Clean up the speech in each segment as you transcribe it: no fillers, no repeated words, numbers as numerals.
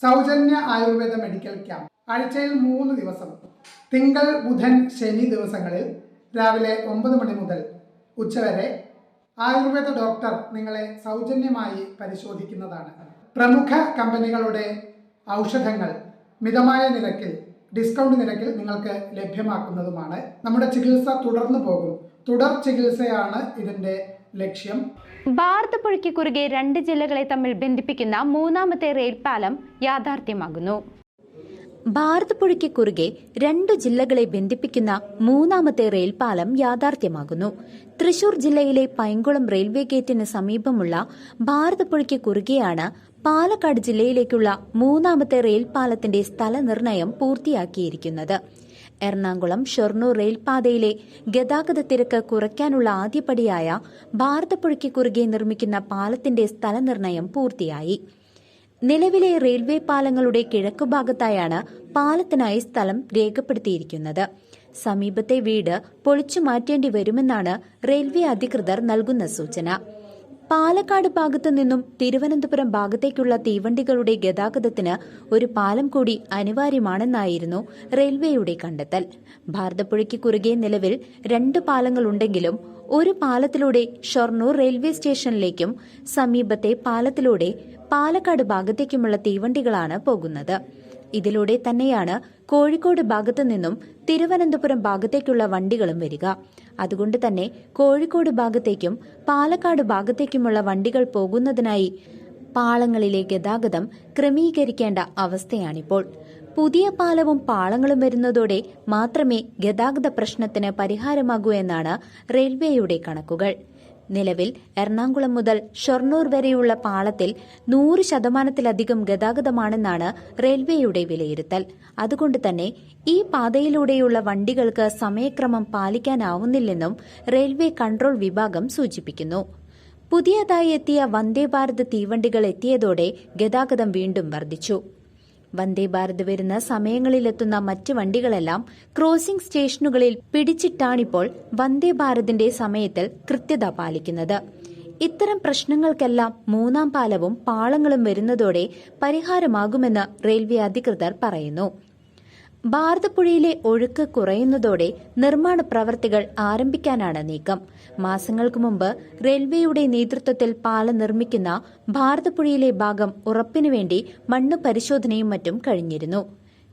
സൗജന്യ Ayurveda medical camp ആഴ്ചയിൽ 3 ദിവസം തിങ്കൾ, ബുധൻ, ശനി ദിവസങ്ങളിൽ രാവിലെ 9 മണി മുതൽ ഉച്ചവരെ ആയുർവേദ ഡോക്ടർ നിങ്ങളെ സൗജന്യമായി പരിശോധിക്കുന്നതാണ്. പ്രമുഖ കമ്പനികളുടെ ഔഷധങ്ങൾ മിതമായ നിരക്കിൽ, ഡിസ്കൗണ്ട് നിരക്കിൽ നിങ്ങൾക്ക് ലഭ്യമാക്കുന്നതുമാണ്. നമ്മുടെ ചികിത്സ തുടർന്നു പോകും. തുടർ ചികിത്സയാണ് ഇതിന്റെ ലക്ഷ്യം. ഭാരതപ്പുഴയ്ക്ക് കുറുകെ 2 ജില്ലകളെ തമ്മിൽ ബന്ധിപ്പിക്കുന്ന 3ാമത്തെ റെയിൽപാലം യാഥാർത്ഥ്യമാകുന്നു. ഭാരതപ്പുഴയ്ക്ക് കുറുകെ 2 ജില്ലകളെ ബന്ധിപ്പിക്കുന്ന 3ാമത്തെ റെയിൽപാലം യാഥാർത്ഥ്യമാകുന്നു. തൃശൂർ ജില്ലയിലെ പൈങ്കുളം റെയിൽവേ ഗേറ്റിന് സമീപമുള്ള ഭാരതപ്പുഴയ്ക്ക് കുറുകെയാണ് പാലക്കാട് ജില്ലയിലേക്കുള്ള 3ാമത്തെ റെയിൽപാലത്തിന്റെ സ്ഥലനിർണയം പൂർത്തിയാക്കിയിരിക്കുന്നത്. എറണാകുളം ഷൊർണൂർ റെയിൽപാതയിലെ ഗതാഗത തിരക്ക് കുറയ്ക്കാനുള്ള ആദ്യപടിയായ ഭാരതപ്പുഴയ്ക്ക് കുറുകെ നിർമ്മിക്കുന്ന പാലത്തിന്റെ സ്ഥലനിർണയം പൂർത്തിയായി. നിലവിലെ റെയിൽവേ പാലങ്ങളുടെ കിഴക്കുഭാഗത്തായാണ് പാലത്തിനായി സ്ഥലം രേഖപ്പെടുത്തിയിരിക്കുന്നത്. സമീപത്തെ വീട് പൊളിച്ചു മാറ്റേണ്ടി വരുമെന്നാണ് റെയിൽവേ അധികൃതർ നൽകുന്ന സൂചന. പാലക്കാട് ഭാഗത്തു നിന്നും തിരുവനന്തപുരം ഭാഗത്തേക്കുള്ള തീവണ്ടികളുടെ ഗതാഗതത്തിന് ഒരു പാലം കൂടി അനിവാര്യമാണെന്നായിരുന്നു റെയിൽവേയുടെ കണ്ടെത്തൽ. ഭാരതപ്പുഴയ്ക്ക് കുറുകെ നിലവിൽ 2 പാലങ്ങളുണ്ടെങ്കിലും ഒരു പാലത്തിലൂടെ ഷൊർണൂർ റെയിൽവേ സ്റ്റേഷനിലേക്കും സമീപത്തെ പാലത്തിലൂടെ പാലക്കാട് ഭാഗത്തേക്കുമുള്ള തീവണ്ടികളാണ് പോകുന്നത്. ഇതിലൂടെ തന്നെയാണ് കോഴിക്കോട് ഭാഗത്തു നിന്നും തിരുവനന്തപുരം ഭാഗത്തേക്കുള്ള വണ്ടികളും വരിക. അതുകൊണ്ട് തന്നെ കോഴിക്കോട് ഭാഗത്തേക്കും പാലക്കാട് ഭാഗത്തേക്കുമുള്ള വണ്ടികൾ പോകുന്നതിനായി പാളങ്ങളിലെ ഗതാഗതം ക്രമീകരിക്കേണ്ട അവസ്ഥയാണിപ്പോൾ. പുതിയ പാലവും പാളങ്ങളും വരുന്നതോടെ മാത്രമേ ഗതാഗത പ്രശ്നത്തിന് പരിഹാരമാകൂ എന്നാണ് റെയിൽവേയുടെ കണക്കുകൾ. നിലവിൽ എറണാകുളം മുതൽ ഷൊർണൂർ വരെയുള്ള പാളത്തിൽ 100% ഗതാഗതമാണെന്നാണ് റെയിൽവേയുടെ വിലയിരുത്തൽ. അതുകൊണ്ട് തന്നെ ഈ പാതയിലൂടെയുള്ള വണ്ടികൾക്ക് സമയക്രമം പാലിക്കാനാവുന്നില്ലെന്നും റെയിൽവേ കൺട്രോൾ വിഭാഗം സൂചിപ്പിക്കുന്നു. പുതിയതായി എത്തിയ വന്ദേ ഭാരത് തീവണ്ടികൾ എത്തിയതോടെ ഗതാഗതം വീണ്ടും വർദ്ധിച്ചു. വന്ദേ ഭാരത് വരുന്ന സമയങ്ങളിലെത്തുന്ന മറ്റ് വണ്ടികളെല്ലാം ക്രോസിംഗ് സ്റ്റേഷനുകളിൽ പിടിച്ചിട്ടാണിപ്പോൾ വന്ദേ ഭാരതിന്റെ സമയത്തിൽ കൃത്യത പാലിക്കുന്നത്. ഇത്തരം പ്രശ്നങ്ങൾക്കെല്ലാം 3ാം പാലവും പാളങ്ങളും വരുന്നതോടെ പരിഹാരമാകുമെന്ന് റെയിൽവേ അധികൃതർ പറയുന്നു. ഭാരതപ്പുഴയിലെ ഒഴുക്ക് കുറയുന്നതോടെ നിർമ്മാണ പ്രവർത്തികൾ ആരംഭിക്കാനാണ് നീക്കം. മാസങ്ങൾക്ക് മുമ്പ് റെയിൽവേയുടെ നേതൃത്വത്തിൽ പാലം നിർമ്മിക്കുന്ന ഭാരതപ്പുഴയിലെ ഭാഗം ഉറപ്പിനുവേണ്ടി മണ്ണ് പരിശോധനയും മറ്റും കഴിഞ്ഞിരുന്നു.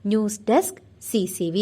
News desk CCV.